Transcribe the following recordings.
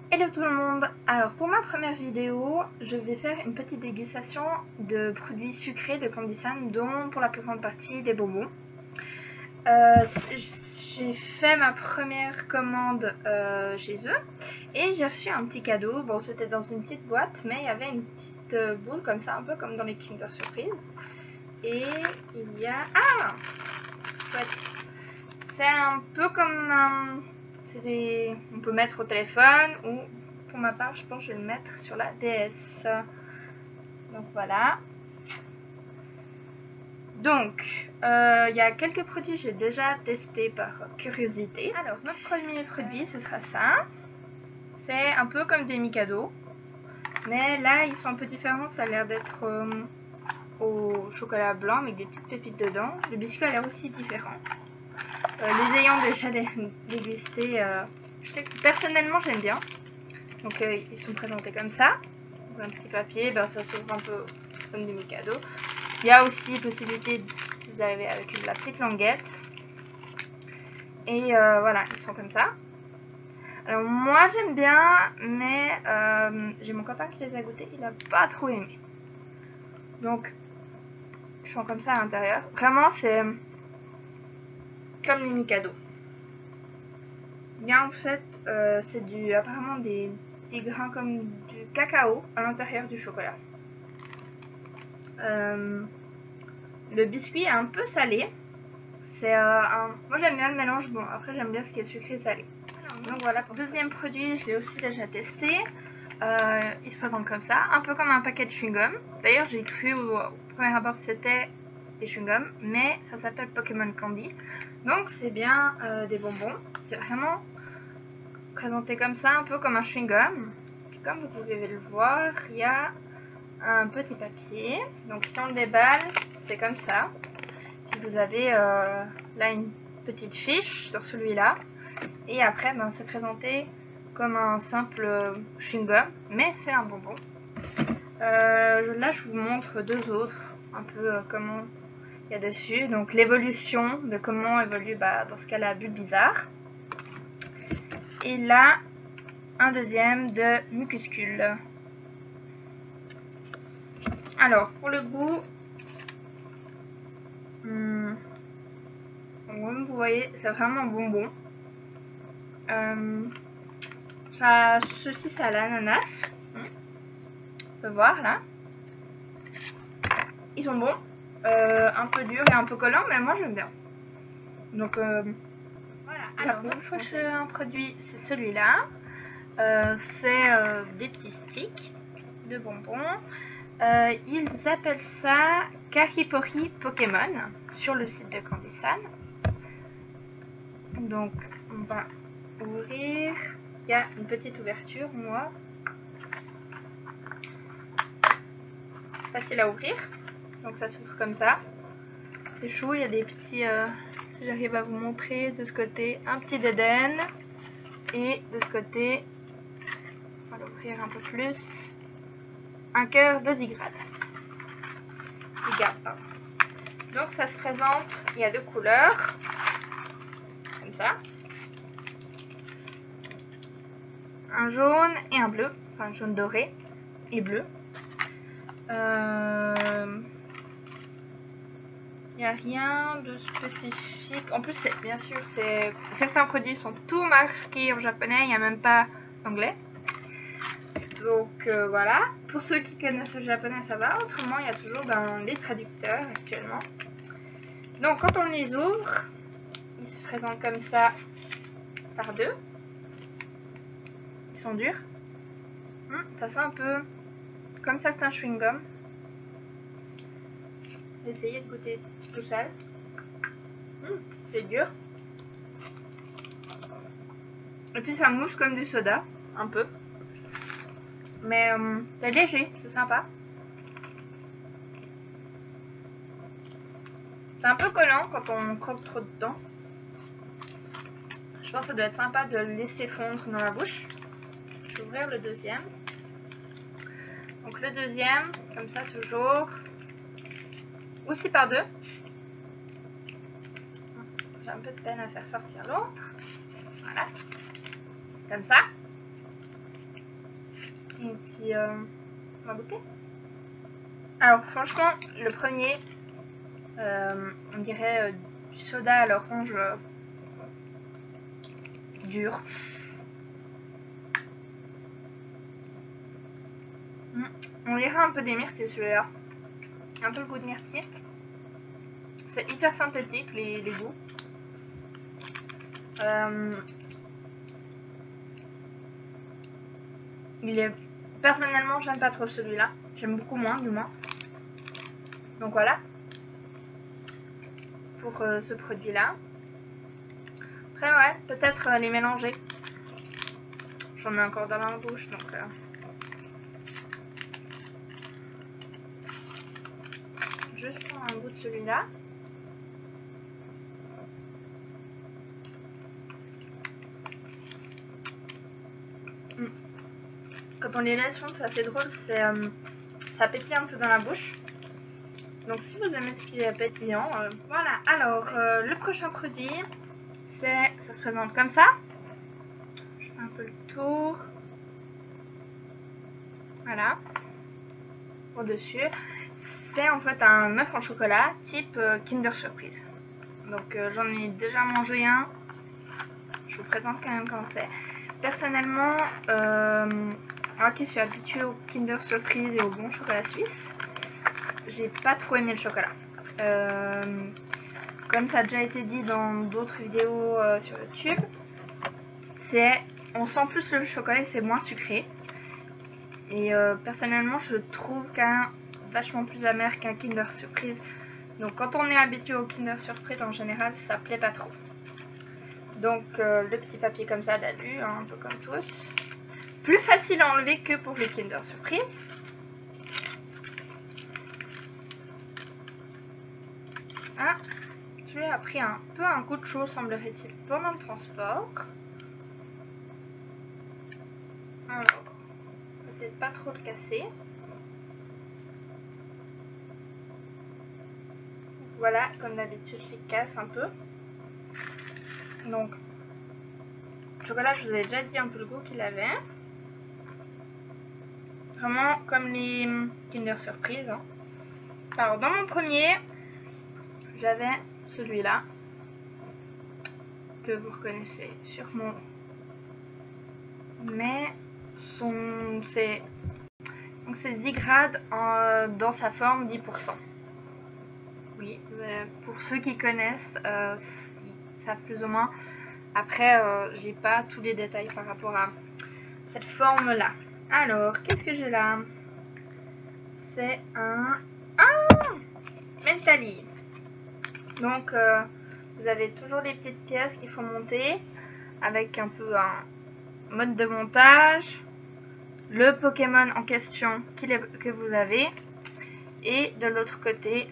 Hello tout le monde. Alors pour ma première vidéo, je vais faire une petite dégustation de produits sucrés de Candy Sun, dont pour la plus grande partie des bonbons. J'ai fait ma première commande chez eux et j'ai reçu un petit cadeau. Bon, c'était dans une petite boîte, mais il y avait une petite boule comme ça, un peu comme dans les Kinder Surprise. Et il y a... Ah, chouette. C'est un peu comme un... On peut mettre au téléphone ou pour ma part je pense que je vais le mettre sur la DS. Donc voilà. Donc il y a quelques produits que j'ai déjà testés par curiosité. Alors notre premier produit ce sera ça. C'est un peu comme des Mikado, mais là ils sont un peu différents. Ça a l'air d'être au chocolat blanc avec des petites pépites dedans. Le biscuit a l'air aussi différent. Les ayant déjà dégustés, je sais que personnellement j'aime bien. Donc ils sont présentés comme ça. Un petit papier, ben, ça s'ouvre un peu comme des Mikado. Il y a aussi possibilité de vous arriver avec la petite languette. Et voilà, ils sont comme ça. Alors moi j'aime bien, mais j'ai mon copain qui les a goûtés, il n'a pas trop aimé. Donc ils sont comme ça à l'intérieur. Vraiment c'est comme les Mikado. Bien en fait, c'est apparemment des petits grains comme du cacao à l'intérieur du chocolat. Le biscuit est un peu salé. Moi j'aime bien le mélange. Bon, après j'aime bien ce qui est sucré et salé. Donc voilà, pour le deuxième produit, je l'ai aussi déjà testé. Il se présente comme ça, un peu comme un paquet de chewing-gum. D'ailleurs, j'ai cru au premier abord que c'était des chewing-gums, mais ça s'appelle Pokémon Candy. Donc c'est bien des bonbons. C'est vraiment présenté comme ça, un peu comme un chewing-gum. Puis comme vous pouvez le voir, il y a un petit papier. Donc si on le déballe, c'est comme ça. Puis vous avez là une petite fiche sur celui-là. Et après, ben, c'est présenté comme un simple chewing-gum, mais c'est un bonbon. Là, je vous montre deux autres, un peu comment il y a dessus. Donc l'évolution de comment évolue, dans ce cas la Bulbizarre. Et là, un deuxième de Mucuscule. Alors, pour le goût, comme vous voyez, c'est vraiment bonbon. Ceci, c'est à l'ananas. On peut voir là. Ils sont bons. Un peu durs et un peu collants, mais moi j'aime bien. Donc voilà. Alors, le prochain produit, c'est celui-là. C'est des petits sticks de bonbons. Ils appellent ça Kahipori Pokémon sur le site de Candy Sun. Donc on va ouvrir. Il y a une petite ouverture, moi. Facile à ouvrir. Donc ça s'ouvre comme ça. C'est chou, il y a des petits... si j'arrive à vous montrer, de ce côté, un petit d'Éden. Et de ce côté, on va l'ouvrir un peu plus, un cœur de Zigrad. Donc ça se présente, il y a deux couleurs, comme ça. Un jaune et un bleu, enfin jaune doré et bleu. Il n'y a rien de spécifique. En plus, bien sûr, certains produits sont tout marqués en japonais, il n'y a même pas d'anglais. Donc voilà. Pour ceux qui connaissent le japonais, ça va. Autrement, il y a toujours les traducteurs actuellement. Donc quand on les ouvre, ils se présentent comme ça par deux. Ils sont durs. Ça sent un peu comme certains chewing-gums. Essayez de goûter tout seul. C'est dur. Et puis ça mouche comme du soda, un peu. Mais c'est léger, c'est sympa. C'est un peu collant quand on croque trop dedans. Je pense que ça doit être sympa de le laisser fondre dans la bouche. Je vais ouvrir le deuxième. Donc le deuxième, comme ça toujours. Aussi par deux. J'ai un peu de peine à faire sortir l'autre. Voilà. Comme ça. mon petit... on va goûter. Alors franchement, le premier, on dirait du soda à l'orange dur. On dirait un peu des myrtilles celui-là. Un peu le goût de myrtille. C'est hyper synthétique les goûts. Il est... Personnellement, j'aime pas trop celui-là. J'aime beaucoup moins, du moins. Donc voilà. Pour ce produit-là. Après, ouais, peut-être les mélanger. J'en ai encore dans la bouche, donc... Juste prendre un bout de celui-là. Quand on les laisse fondre, c'est assez drôle, ça pétille un peu dans la bouche. Donc si vous aimez ce qui est pétillant, voilà. Alors, le prochain produit, ça se présente comme ça. Je fais un peu le tour. Voilà. Au-dessus. C'est en fait un œuf en chocolat type Kinder Surprise. Donc j'en ai déjà mangé un. Je vous présente quand même comment c'est. Personnellement, moi qui suis habituée au Kinder Surprise et au bon chocolat suisse, j'ai pas trop aimé le chocolat. Comme ça a déjà été dit dans d'autres vidéos sur YouTube, on sent plus le chocolat et c'est moins sucré. Et personnellement, je trouve qu'un vachement plus amer qu'un Kinder Surprise. Donc quand on est habitué au Kinder Surprise, en général, ça plaît pas trop. Donc le petit papier comme ça d'alu, hein, un peu comme tous. Plus facile à enlever que pour les Kinder Surprise. Ah, celui-là a pris un peu un coup de chaud, semblerait-il, pendant le transport. Alors, on va essayer de pas trop le casser. Voilà, comme d'habitude, je casse un peu. Donc, le chocolat, je vous avais déjà dit un peu le goût qu'il avait. Vraiment comme les Kinder Surprise. Hein. Alors, dans mon premier, j'avais celui-là, que vous reconnaissez sûrement. Mais c'est Zigrad dans sa forme 10%. Oui, pour ceux qui connaissent, ils savent plus ou moins. Après, j'ai pas tous les détails par rapport à cette forme-là. Alors, qu'est-ce que j'ai là? C'est un Mentally. Donc, vous avez toujours les petites pièces qu'il faut monter avec un peu un mode de montage, le Pokémon en question que vous avez et de l'autre côté,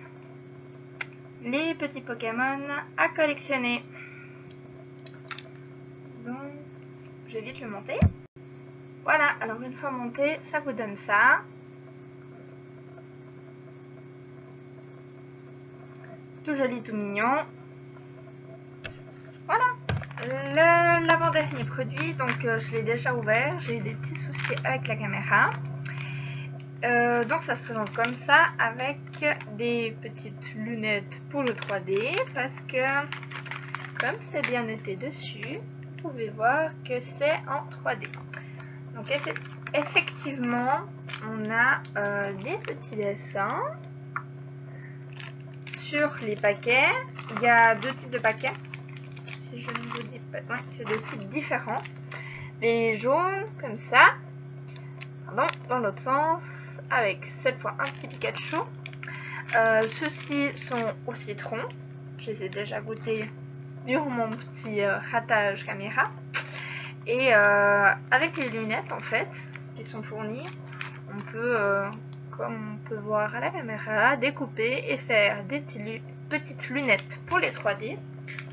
les petits Pokémon à collectionner. Donc, je vais vite le monter. Voilà, alors une fois monté, ça vous donne ça. Tout joli, tout mignon. Voilà, l'avant-dernier produit, donc je l'ai déjà ouvert. J'ai eu des petits soucis avec la caméra. Donc ça se présente comme ça avec des petites lunettes pour le 3D parce que comme c'est bien noté dessus, vous pouvez voir que c'est en 3D. Donc effectivement, on a des petits dessins sur les paquets. Il y a deux types de paquets. Si je ne vous dis pas, ouais, c'est deux types différents. Les jaunes comme ça, pardon, dans l'autre sens, avec cette fois un petit Pikachu. Ceux-ci sont au citron. Je les ai déjà goûtés durant mon petit ratage caméra. Et avec les lunettes en fait qui sont fournies, on peut, comme on peut voir à la caméra, découper et faire des petites lunettes pour les 3D.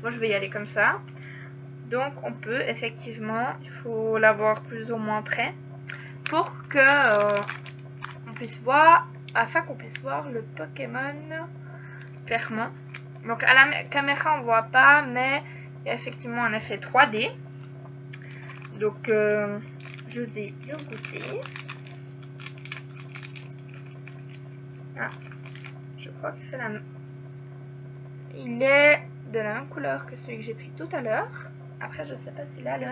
Moi je vais y aller comme ça. Donc on peut effectivement, il faut l'avoir plus ou moins prêt pour que on puisse voir, afin qu'on puisse voir le Pokémon clairement. Donc à la caméra on voit pas, mais il y a effectivement un effet 3D. Donc je vais le goûter. Ah, je crois que c'est la même. Il est de la même couleur que celui que j'ai pris tout à l'heure. Après, je sais pas s'il a le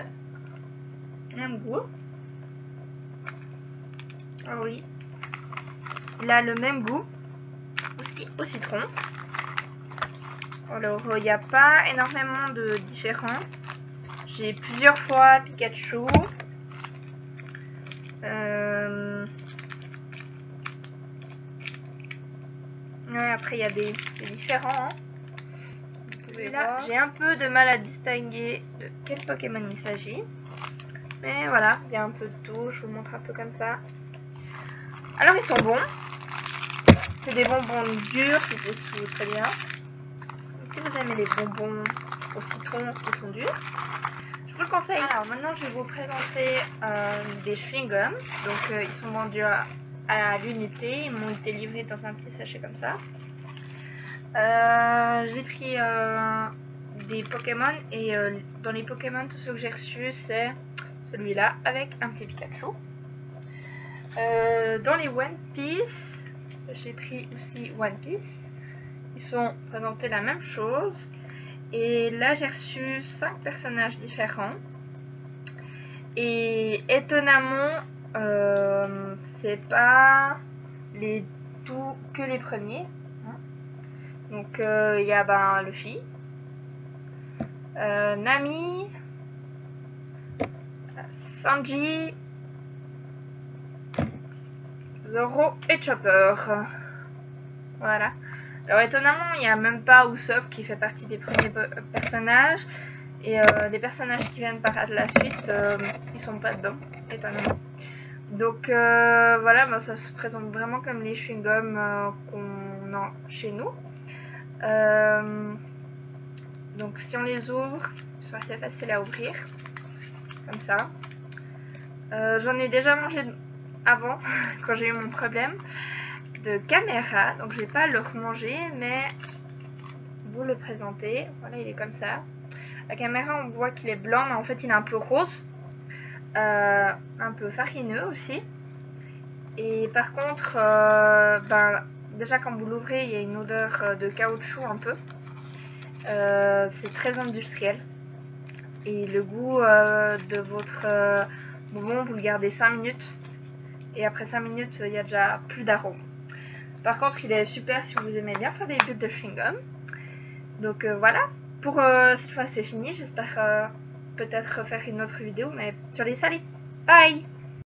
même goût. Ah oui, il a le même goût aussi au citron. Alors, il n'y a pas énormément de différents. J'ai plusieurs fois Pikachu. Ouais, après, il y a des différents. Hein. Vous pouvez voir. J'ai un peu de mal à distinguer de quel Pokémon il s'agit. Mais voilà, il y a un peu de tout. Je vous montre un peu comme ça. Alors, ils sont bons. C'est des bonbons durs qui dessous très bien. Donc, si vous aimez les bonbons au citron qui sont durs, je vous le conseille. Alors maintenant je vais vous présenter des chewing-gums. Donc ils sont vendus à l'unité. Ils m'ont été livrés dans un petit sachet comme ça. J'ai pris des Pokémon et dans les Pokémon, tous ceux que j'ai reçus c'est celui-là avec un petit Pikachu. Dans les One Piece, j'ai pris aussi One Piece. Ils sont présentés la même chose. Et là j'ai reçu 5 personnages différents. Et étonnamment, c'est pas que les premiers. Hein. Donc il y a Luffy, Nami, Sanji, Zoro et Chopper. Voilà. Alors étonnamment, il n'y a même pas Usopp qui fait partie des premiers personnages. Et les personnages qui viennent par la suite, ils sont pas dedans, étonnamment. Donc voilà, bah, ça se présente vraiment comme les chewing-gums qu'on a chez nous. Donc si on les ouvre, ils sont assez faciles à ouvrir, comme ça. J'en ai déjà mangé avant, quand j'ai eu mon problème de caméra, donc je vais pas le remanger, mais vous le présenter. Voilà, il est comme ça. La caméra, on voit qu'il est blanc, mais en fait, il est un peu rose. Un peu farineux aussi. Et par contre, déjà quand vous l'ouvrez, il y a une odeur de caoutchouc un peu. C'est très industriel. Et le goût de votre bonbon, vous le gardez 5 minutes. Et après 5 minutes, il y a déjà plus d'arôme. Par contre, il est super si vous aimez bien faire des bulles de chewing-gum. Donc voilà. Pour cette fois c'est fini, j'espère peut-être refaire une autre vidéo mais sur les salis. Bye!